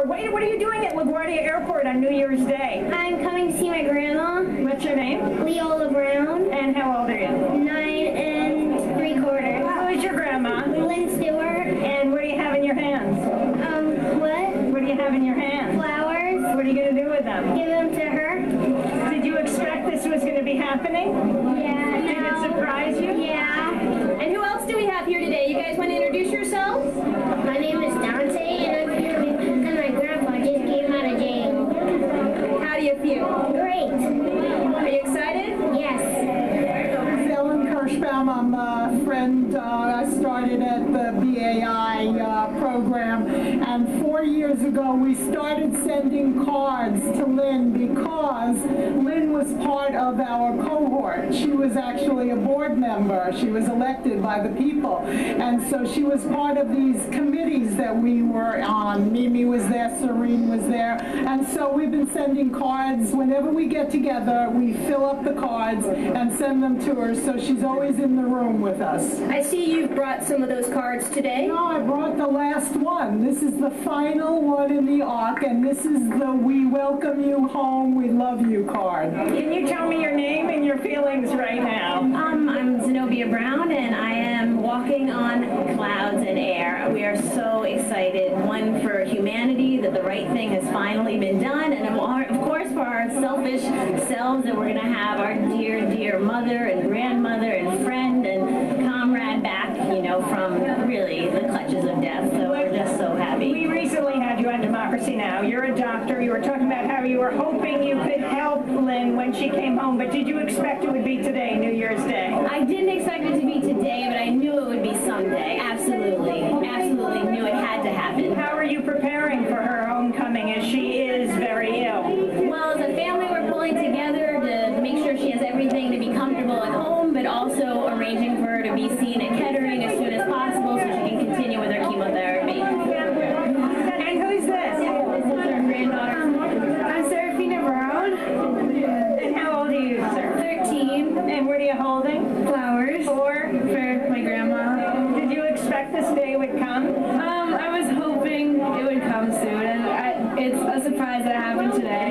What are you doing at LaGuardia Airport on New Year's Day? I'm coming to see my grandma. What's your name? Leola Brown. And how old are you? 9 3/4. Who is your grandma? LYNNE Stewart. And what do you have in your hands? What? What do you have in your hands? Flowers. What are you going to do with them? Give them to her. Did you expect this was going to be happening? Yeah. Did it surprise you? Yeah. And who else do we have here today? You guys want to introduce yourselves? My name is Dante, and I'm here because my grandpa just came out of jail. How do you feel? Great. Are you excited? Yes. Ellen Kirschbaum. I'm a friend. I started at the BAI program, and 4 years ago we started sending cards to Lynn because Lynn was part of our cohort. She was actually a board member. She was elected by the people, and so she was part of these committees that we were on. Mimi was there, Serene was there, and so we've been sending cards. Whenever we get together, we fill up the cards and send them to her, so she's always in the room with us. I see you've brought some of those cards today. No, I brought the last one. This is the final one in the ARC, and this is the "We welcome you home, we love you" card. Can you tell me your name and your feelings right now? I'm Zenobia Brown, and I am walking on clouds and air. We are so excited, one, for humanity, that the right thing has finally been done, and of course for our selfish selves, that we're going to have our dear, dear mother and grandmother and friend and comrade back, you know, from really the clutches of death. So we're just so happy. We recently had you on Democracy Now! You're a doctor. You were talking about how you were hoping you could help Lynn when she came home, but did you expect it would be today, New Year's Day? I didn't expect it to be today, but I knew it would be someday. Absolutely. Absolutely knew it had to happen. How are you preparing for her homecoming as she is very ill? Well, as a family, we're pulling together to make sure she has everything to be comfortable at home, but also arranging for her to be seen at Kettering as soon as possible so she can continue with her chemotherapy. And who's this? This is her granddaughter. I'm Serafina Brown. And how old are you, sir? 13. And what are you holding? Flowers. For my grandma. Did you expect this day would come? I was hoping it would come soon, and it's a surprise that it happened today.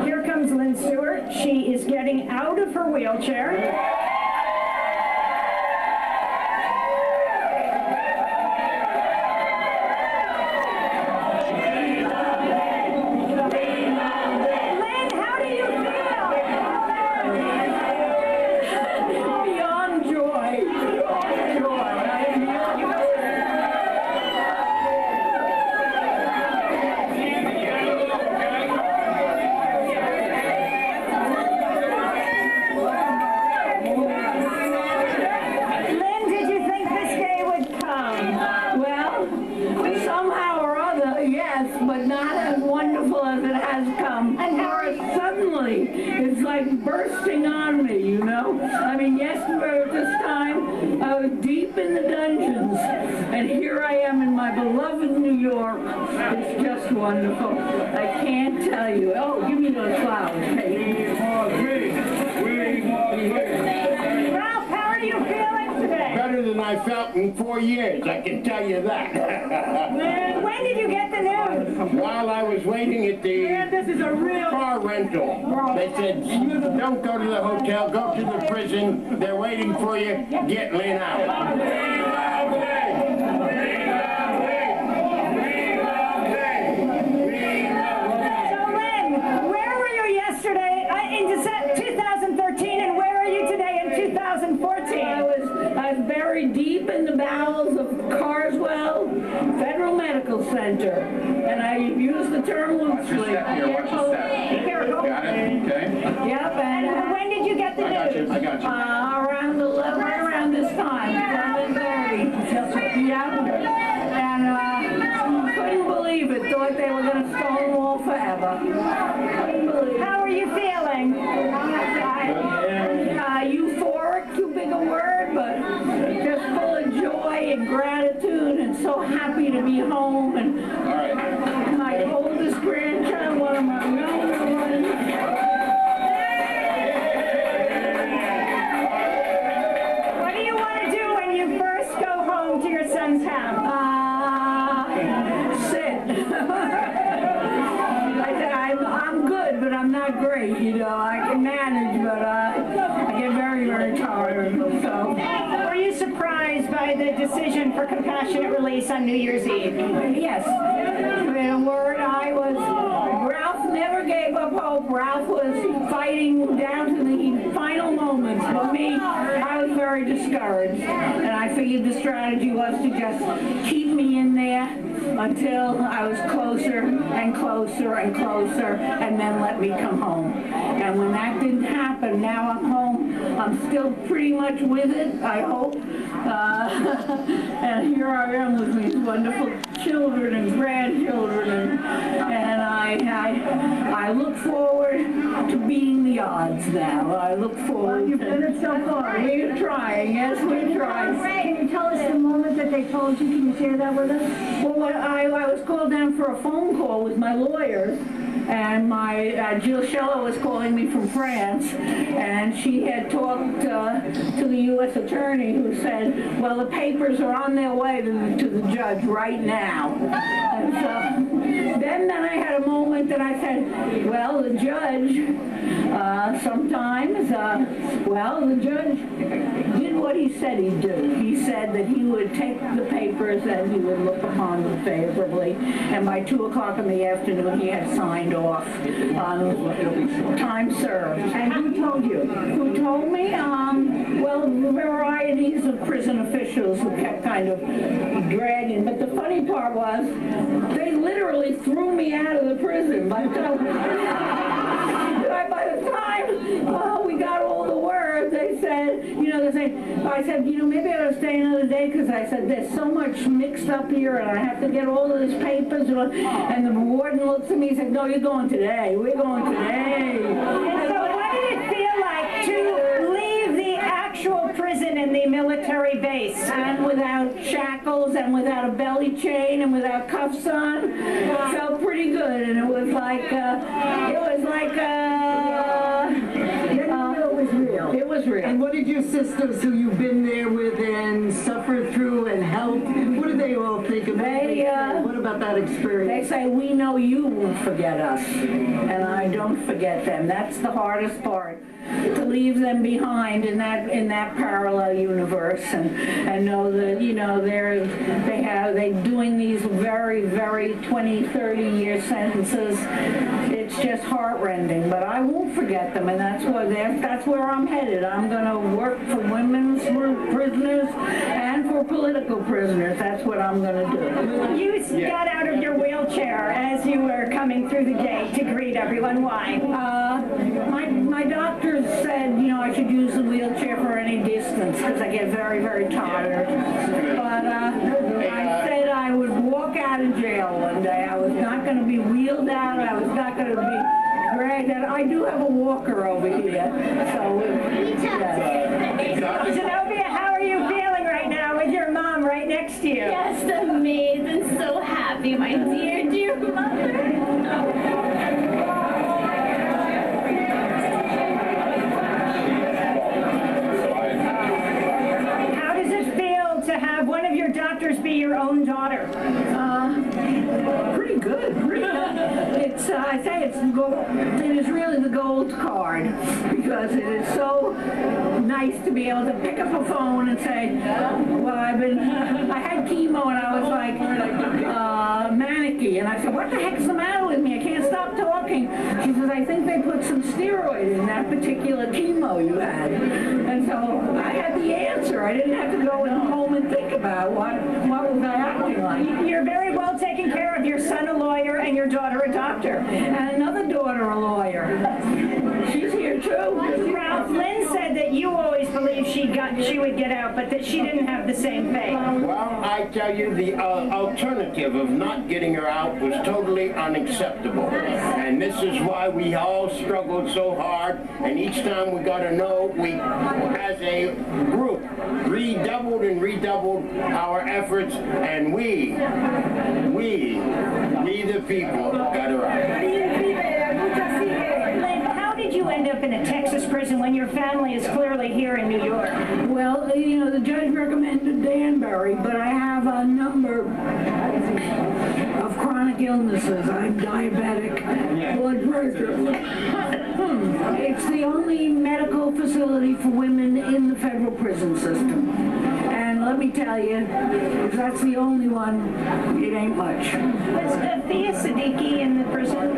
Here comes Lynn Stewart. She is getting out of her wheelchair. Lynn, how do you feel? Beyond joy. Lynn, did you think this day would come? Well, somehow or other, yes, but not as wonderful as it has come. And how Or suddenly, it's like bursting on me, you know? I mean, yesterday at this time, I was deep in the dungeons, and here I am in my beloved New York. It's just wonderful. I can't tell you. Oh, give me those flowers, hey. Ralph, how are you feeling today? Better than I felt in 4 years, I can tell you that. When did you get the news? While I was waiting at the This is a real... car rental, they said, don't go to the hotel, go to the prison. They're waiting for you. Get Lynn out. So Lynn, where were you yesterday in 2013, and where are you today in 2014? I was buried deep in the bowels of Carswell Federal Medical Center, and I use the term loosely. Careful. Got it? Okay. Yep, and When did you get the news? I got you. around right around this time, 11:30. Yep, and couldn't believe it. Thought they were going to stonewall forever. Couldn't believe it. How are you feeling? Euphoric, too big a word, but just full of joy and gratitude, and so happy to be home. And All right. my oldest grandchild, one of my younger ones. What do you want to do when you first go home to your son's house? Sit. I'm good, but I'm not great, you know. I can manage, but I get very, very tired. So. Were you surprised by the decision for compassionate release on New Year's Eve? Yes. In a word, Ralph never gave up hope. Ralph was fighting down to the final moments. But me, I was very discouraged. And I figured the strategy was to just keep me in there until I was closer and closer and closer, and then let me come home. And when that didn't happen, now I'm home. I'm still pretty much with it, I hope. And here I am with these wonderful children and grandchildren, and I look forward to beating the odds now. I look forward. You've done it so far. We're trying. Yes, we're trying. Can you tell us the moment that they told you? Can you share that with us? Well, I was called down for a phone call with my lawyers, and my Jill Scheller was calling me from France, and she had talked to the U.S. attorney, who said, well, the papers are on their way to the judge right now. And so then I had a moment that I said, well, the judge sometimes, the judge did what he said he'd do. He said that he would take the papers and he would look upon them favorably, and by 2 o'clock in the afternoon he had signed off on time served. And who told you? Who told me? Varieties of prison officials who kept kind of dragging. But the funny part was, they literally threw me out of the prison. By the time we got all the words, they said, I said, maybe I ought to stay another day, because I said, there's so much mixed up here, and I have to get all of these papers. And the warden looks at me and said, no, you're going today. We're going today. And so what did it feel like to leave the actual prison in the military base? And without shackles, and without a belly chain, and without cuffs on, it felt pretty good. And it was like, it was real. And what did your sisters, who you've been there with and suffered through and helped, what do they all think about it? What about that experience? They say, we know you won't forget us, and I don't forget them. That's the hardest part, to leave them behind in that parallel universe, and know that they're doing these very, very 20, 30-year sentences. It's just heartrending, but I won't forget them, and that's where I'm headed. I'm going to work for women's prisoners and for political prisoners. That's what I'm going to do. You got out of your wheelchair as you were coming through the gate to greet everyone. Why? My doctors said, I should use the wheelchair for any distance, because I get very, very tired. But I said I would walk out of jail one day. I was not going to be wheeled out. I was not going to be dragged out. I do have a walker over here. So, Zenobia, how are you feeling right now with your mom right next to you? Yes, amazing. So happy, my dear, dear mother. How does it feel to have one of your doctors be your own daughter? pretty good. It's I say it is really the gold card, because it is so nice to be able to pick up a phone and say, well, I had chemo and I was like manicky, and I said, what the heck's the matter with me? I can't stop talking. She says, I think they put some steroid in that particular chemo you had. And so I had the answer. I didn't have to go home and think about what was I acting like. You're very well taken care of. Your son a lawyer and your daughter a doctor. And another daughter a lawyer. She's here too. Ralph, Lynn said that you always believed she would get out, but that she didn't have the same faith. Well, I tell you, the alternative of not getting her out was totally unacceptable. And this is why we all struggled so hard, and each time we got a no, we, as a group, redoubled our efforts, and we the people, got her out. Lynn, how did you end up in a Texas prison when your family is clearly here in New York? Well, the judge recommended Standberry, but I have a number chronic illnesses. I'm diabetic, blood pressure. It's the only medical facility for women in the federal prison system. And let me tell you, if that's the only one, it ain't much. Was Thea Siddiqui in the prison?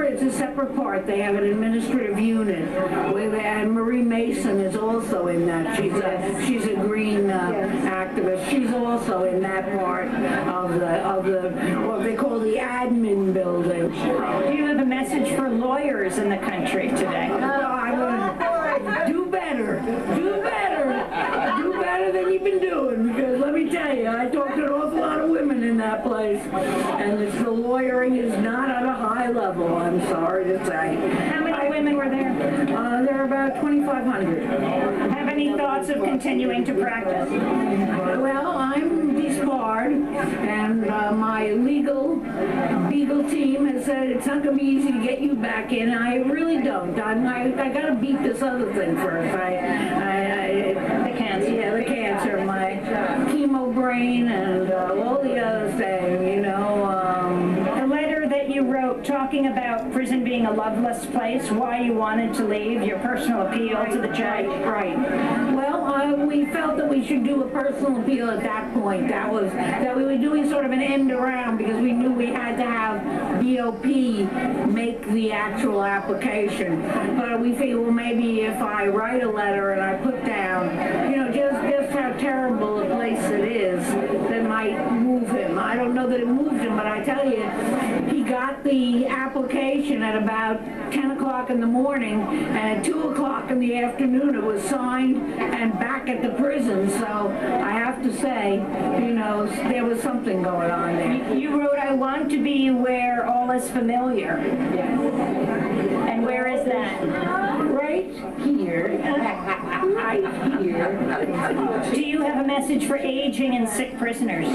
It's a separate part. They have an administrative unit where and Marie Mason is also in that. She's a green activist. She's also in that part of the what they call the admin building. Do you have a message for lawyers in the country today? Do better. Do better. Do better than you've been doing, because let me tell you, I talked to an awful lot of women in that place, and the lawyering is not at a high level, I'm sorry to say. How many women were there? There are about 2,500. Have any thoughts of continuing to practice? Well, I'm disbarred, and my legal team has said it's not going to be easy to get you back in. I really don't. I got to beat this other thing first. The cancer. Yeah, the cancer, my chemo brain, and all the other things, you know. The letter that you wrote talking about prison being a loveless place, why you wanted to leave, your personal appeal to the judge. Right. Well, we felt that we should do a personal appeal at that point. That we were doing sort of an end around because we knew we had to have BOP make the actual application. But we figured, well, maybe if I write a letter and I put down, you know, just how terrible a place it is, that might move him. I don't know that it moved him, but I tell you, he got the application at about 10 o'clock in the morning, and at 2 o'clock in the afternoon it was signed and back at the prison. So I have to say, you know, there was something going on there. You wrote, I want to be where all is familiar. And where is that? Right here. Right here. Do you have a message for aging and sick prisoners?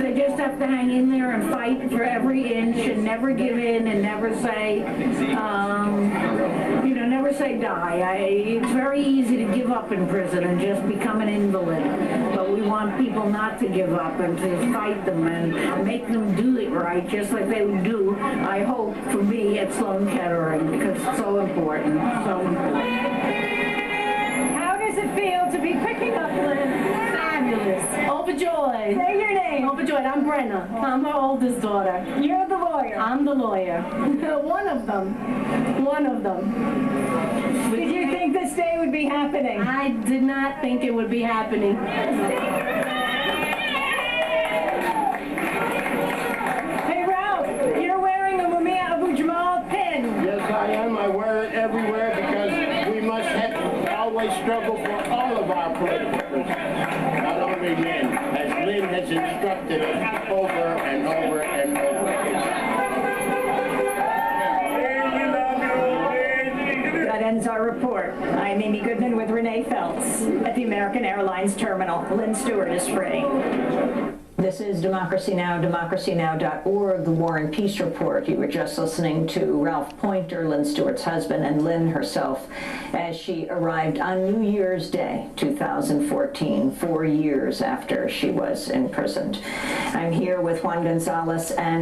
They just have to hang in there and fight for every inch and never give in and never say, you know, never say die. It's very easy to give up in prison and just become an invalid. But we want people not to give up and to fight them and make them do it right, just like they would do, I hope, for me at Sloan Kettering, because it's so important. So important. How does it feel to be picking up Lynn? Fabulous. Overjoyed. Say your name. Overjoyed. I'm Brenna. I'm her oldest daughter. You're the lawyer. I'm the lawyer. One of them. One of them. Did you think this day would be happening? I did not think it would be happening. Hey, Ralph, you're wearing a Mumia Abu Jamal pin. Yes, I am. I wear it everywhere because we must always struggle for all of our political prisoners, not only Lynn, as Lynn has instructed us over and over and over again. That ends our report. I'm Amy Goodman with Renee Feltz at the American Airlines Terminal. Lynn Stewart is free. This is Democracy Now!, democracynow.org, the War and Peace Report. You were just listening to Ralph Pointer, Lynn Stewart's husband, and Lynn herself, as she arrived on New Year's Day, 2014, 4 years after she was imprisoned. I'm here with Juan Gonzalez and